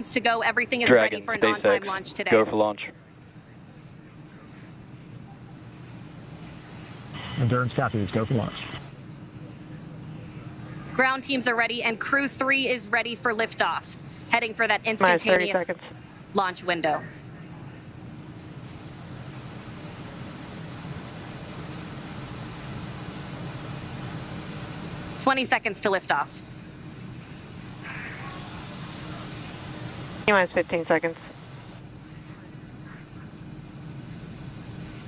to go. Everything is Dragon, ready for an SpaceX, on-time launch today. Go for launch. Endurance copies, go for launch. Ground teams are ready, and Crew 3 is ready for liftoff, heading for that instantaneous launch window. -20 seconds to liftoff. Minus 15 seconds.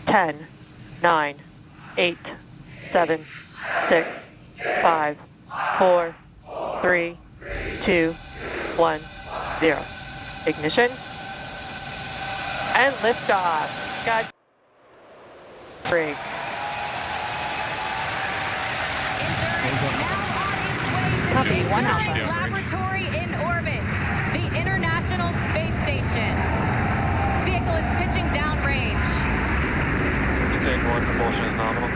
10, 9, 8, 7, 6, 5, 4, 3, 2, 1, 0. Ignition. And liftoff. God. Break. Copy, 1 Alpha. Laboratory in orbit. The International Space Station. Vehicle is pitching downrange. Stage 1, propulsion is nominal.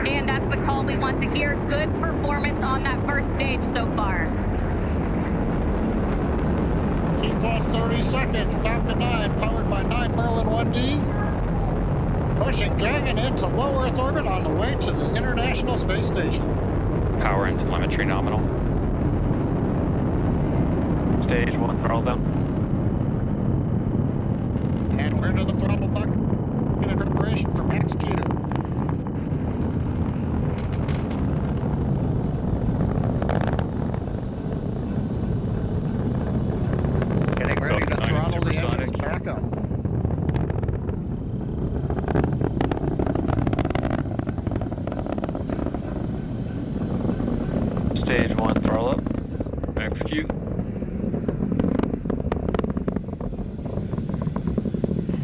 And that's the call we want to hear. Good performance on that first stage so far. T plus 30 seconds. Falcon 9 powered by 9 Merlin 1Gs. Pushing Dragon into low Earth orbit on the way to the International Space Station. Power and telemetry nominal. Stage 1, throttle down. And we're into the throttle bucket in preparation for max Q. Getting ready to throttle the engines back up. Stage 1, throttle up. Execute.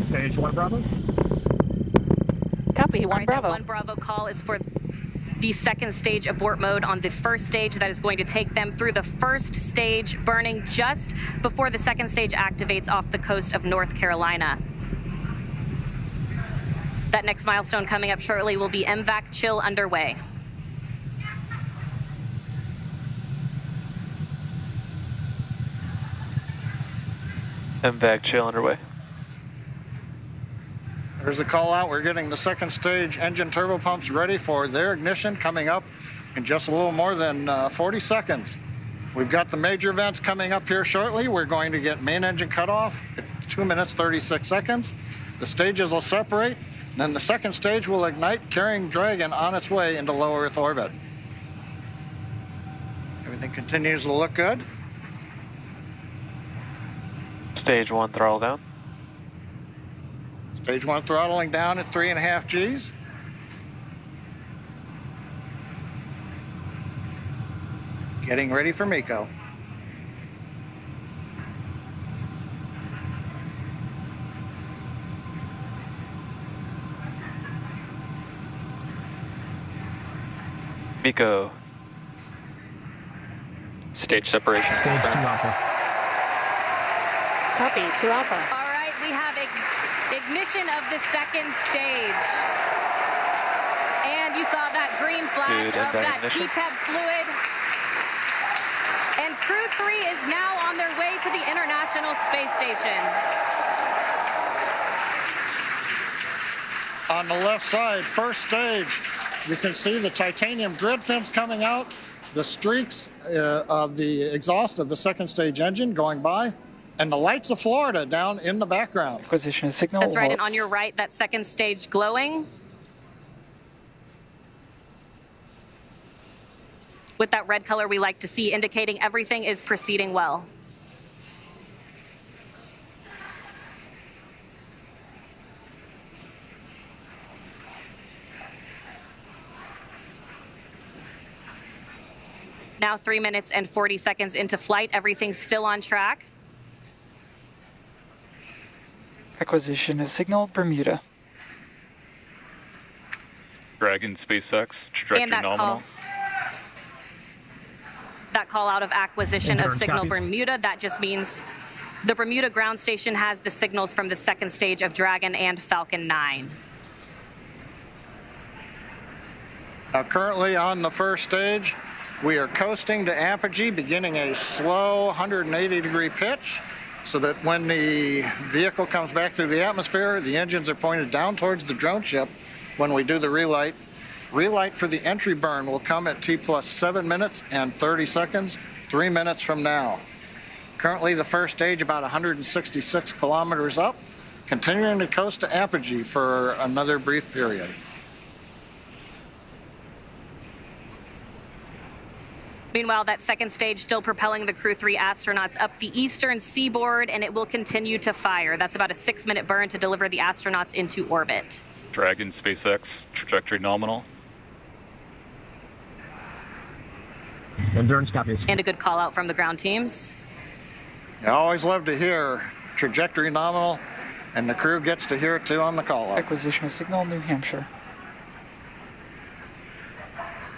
Stage 1 Bravo. Copy, 1 Bravo. That 1 Bravo call is for the second stage abort mode on the first stage. That is going to take them through the first stage, burning just before the second stage activates off the coast of North Carolina. That next milestone coming up shortly will be MVAC chill underway. MVAC chill underway. There's a call out. We're getting the second stage engine turbopumps ready for their ignition coming up in just a little more than 40 seconds. We've got the major events coming up here shortly. We're going to get main engine cutoff at 2 minutes, 36 seconds. The stages will separate. Then the second stage will ignite, carrying Dragon on its way into low Earth orbit. Everything continues to look good. Stage 1, throttle down. Stage 1 throttling down at 3.5 Gs. Getting ready for MECO. MECO. Stage separation. Stage 2 Alpha. Copy, 2 Alpha. All right, we have ignition of the second stage. And you saw that green flash of that T-TEB fluid. And Crew 3 is now on their way to the International Space Station. On the left side, first stage, you can see the titanium grid pins coming out, the streaks of the exhaust of the second stage engine going by, and the lights of Florida down in the background. Acquisition signal. That's right, and on your right, that second stage glowing. With that red color we like to see, indicating everything is proceeding well. Now 3 minutes and 40 seconds into flight. Everything's still on track. Acquisition of signal Bermuda. Dragon, SpaceX, trajectory And that nominal. That call out of acquisition of signal copy. Bermuda, that just means the Bermuda ground station has the signals from the second stage of Dragon and Falcon 9. Currently on the first stage, We are coasting to apogee, beginning a slow 180-degree pitch, so that when the vehicle comes back through the atmosphere, the engines are pointed down towards the drone ship when we do the relight. Relight for the entry burn will come at T plus 7 minutes and 30 seconds, 3 minutes from now. Currently, the first stage about 166 kilometers up, continuing to coast to apogee for another brief period. Meanwhile, that second stage still propelling the Crew 3 astronauts up the eastern seaboard, and it will continue to fire. That's about a 6-minute burn to deliver the astronauts into orbit. Dragon, SpaceX, trajectory nominal. Endurance copies. And a good call out from the ground teams. I always love to hear trajectory nominal, and the crew gets to hear it too on the call out. Acquisition of signal, New Hampshire.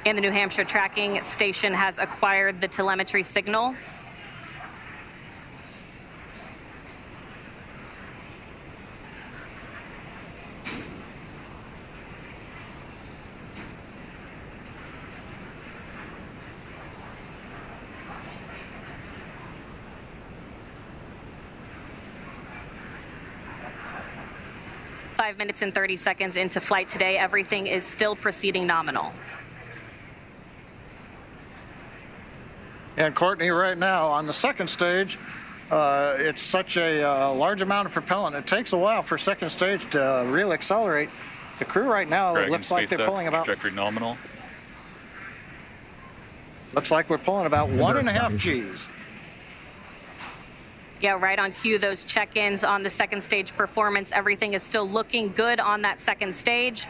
And the New Hampshire tracking station has acquired the telemetry signal. Five minutes and 30 seconds into flight today, everything is still proceeding nominal. And Courtney, right now on the second stage, it's such a large amount of propellant. It takes a while for second stage to really accelerate. The crew right now Dragon, looks like they're SpaceX, pulling about. trajectory nominal. Looks like we're pulling about 1.5 Gs. Yeah, right on cue, those check-ins on the second stage performance. Everything is still looking good on that second stage.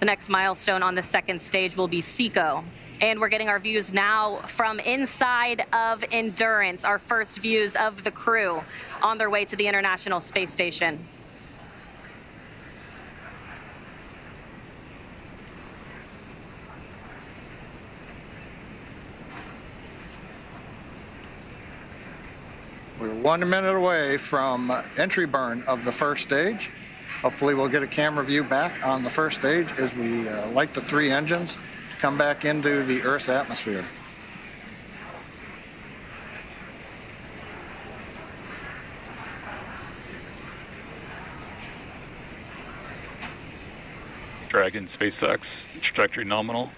The next milestone on the second stage will be SECO. And we're getting our views now from inside of Endurance, our first views of the crew on their way to the International Space Station. We're 1 minute away from entry burn of the first stage. Hopefully we'll get a camera view back on the first stage as we light the 3 engines to come back into the Earth's atmosphere. Dragon, SpaceX, trajectory nominal.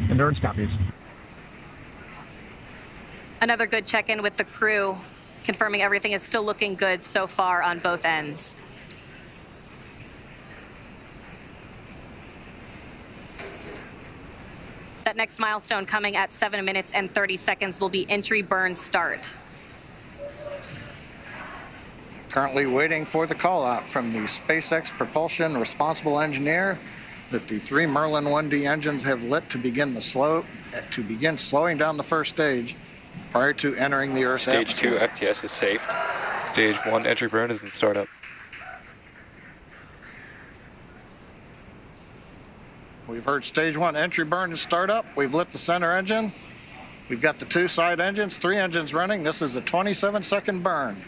Endurance copies. Another good check-in with the crew, confirming everything is still looking good so far on both ends. That next milestone coming at 7 minutes and 30 seconds will be entry burn start. Currently waiting for the call out from the SpaceX propulsion responsible engineer that the 3 Merlin 1D engines have lit to begin slowing down the first stage prior to entering the Earth's atmosphere. Stage 2 FTS is safe. Stage 1 entry burn is in startup. We've heard stage 1 entry burn is startup. We've lit the center engine. We've got the 2 side engines, 3 engines running. This is a 27-second burn.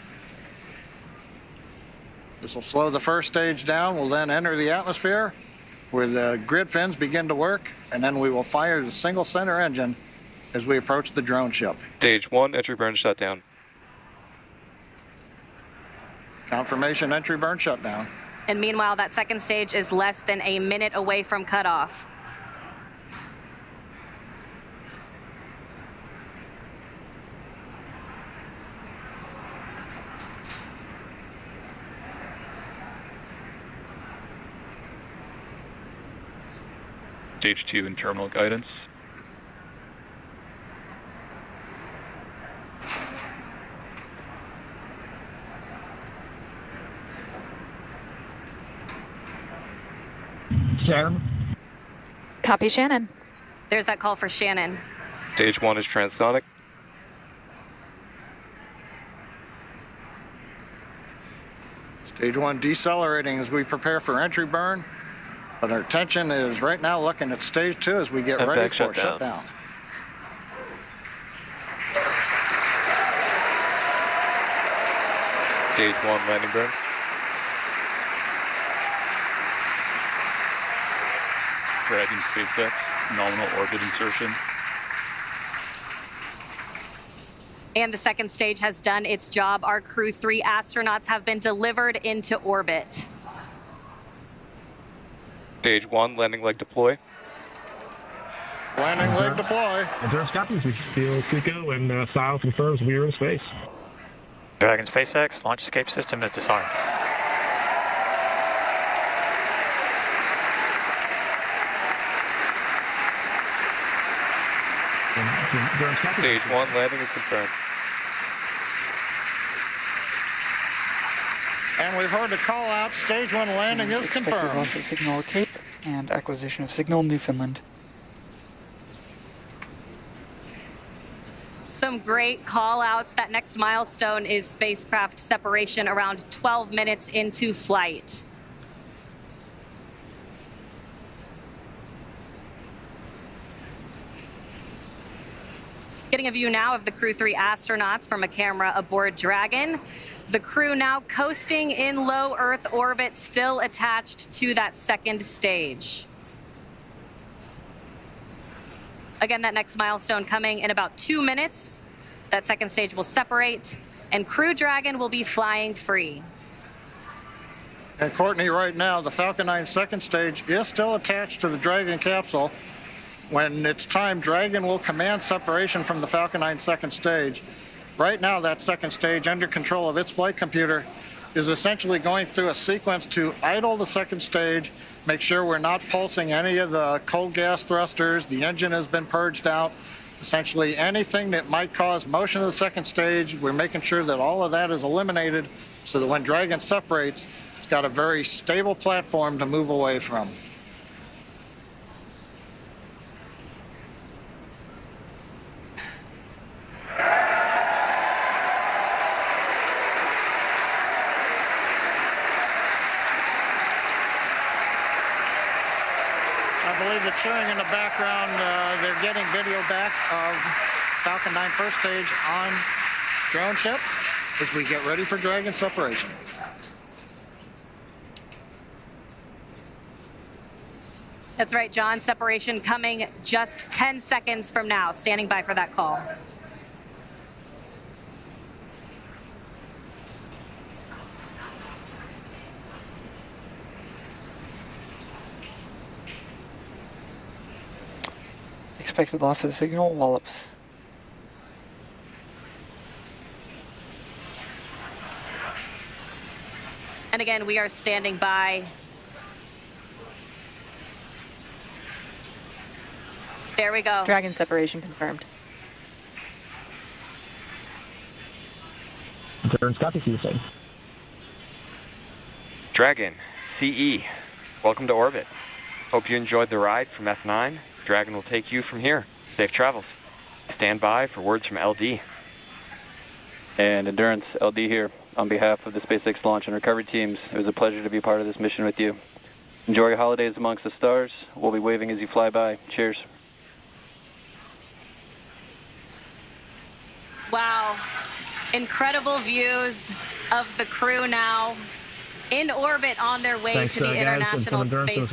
This will slow the first stage down. We'll then enter the atmosphere where the grid fins begin to work, and then we will fire the single center engine as we approach the drone ship. Stage 1 entry burn shutdown. Confirmation entry burn shutdown. And meanwhile, that second stage is less than a minute away from cutoff. Stage 2 in terminal guidance. Shannon. Copy, Shannon. There's that call for Shannon. Stage 1 is transonic. Stage 1 decelerating as we prepare for entry burn, but our attention is right now looking at stage 2 as we get ready for shutdown. Stage 1 landing burn. Dragon, SpaceX, nominal orbit insertion. And the second stage has done its job. Our Crew 3 astronauts have been delivered into orbit. Stage 1, landing leg deploy. Landing leg deploy. Endurance copies. We feel Clico and Sile confirms we are in space. Dragon SpaceX, launch escape system is disarmed. Stage 1, landing is confirmed. And we've heard the call out. Stage 1 landing is confirmed. Loss of signal at Cape and acquisition of signal Newfoundland. Some great call outs. That next milestone is spacecraft separation around 12 minutes into flight. Getting a view now of the Crew 3 astronauts from a camera aboard Dragon. The crew now coasting in low Earth orbit, still attached to that second stage. Again, that next milestone coming in about 2 minutes. That second stage will separate, and Crew Dragon will be flying free. And Courtney, right now, the Falcon 9 second stage is still attached to the Dragon capsule. When it's time, Dragon will command separation from the Falcon 9 second stage. Right now, that second stage, under control of its flight computer, is essentially going through a sequence to idle the second stage, make sure we're not pulsing any of the cold gas thrusters, the engine has been purged out. Essentially anything that might cause motion of the second stage, we're making sure that all of that is eliminated so that when Dragon separates, it's got a very stable platform to move away from. I believe the cheering in the background, they're getting video back of Falcon 9 first stage on drone ship as we get ready for Dragon separation. That's right, John. Separation coming just 10 seconds from now. Standing by for that call. Expected loss of signal, Wallops. And again, we are standing by. There we go. Dragon separation confirmed. Endurance copies. You say. Dragon, CE, welcome to orbit. Hope you enjoyed the ride from F9. Dragon will take you from here. Safe travels. Stand by for words from LD. And Endurance, LD here. On behalf of the SpaceX launch and recovery teams, it was a pleasure to be part of this mission with you. Enjoy your holidays amongst the stars. We'll be waving as you fly by. Cheers. Wow. Incredible views of the crew now in orbit on their way to the International Space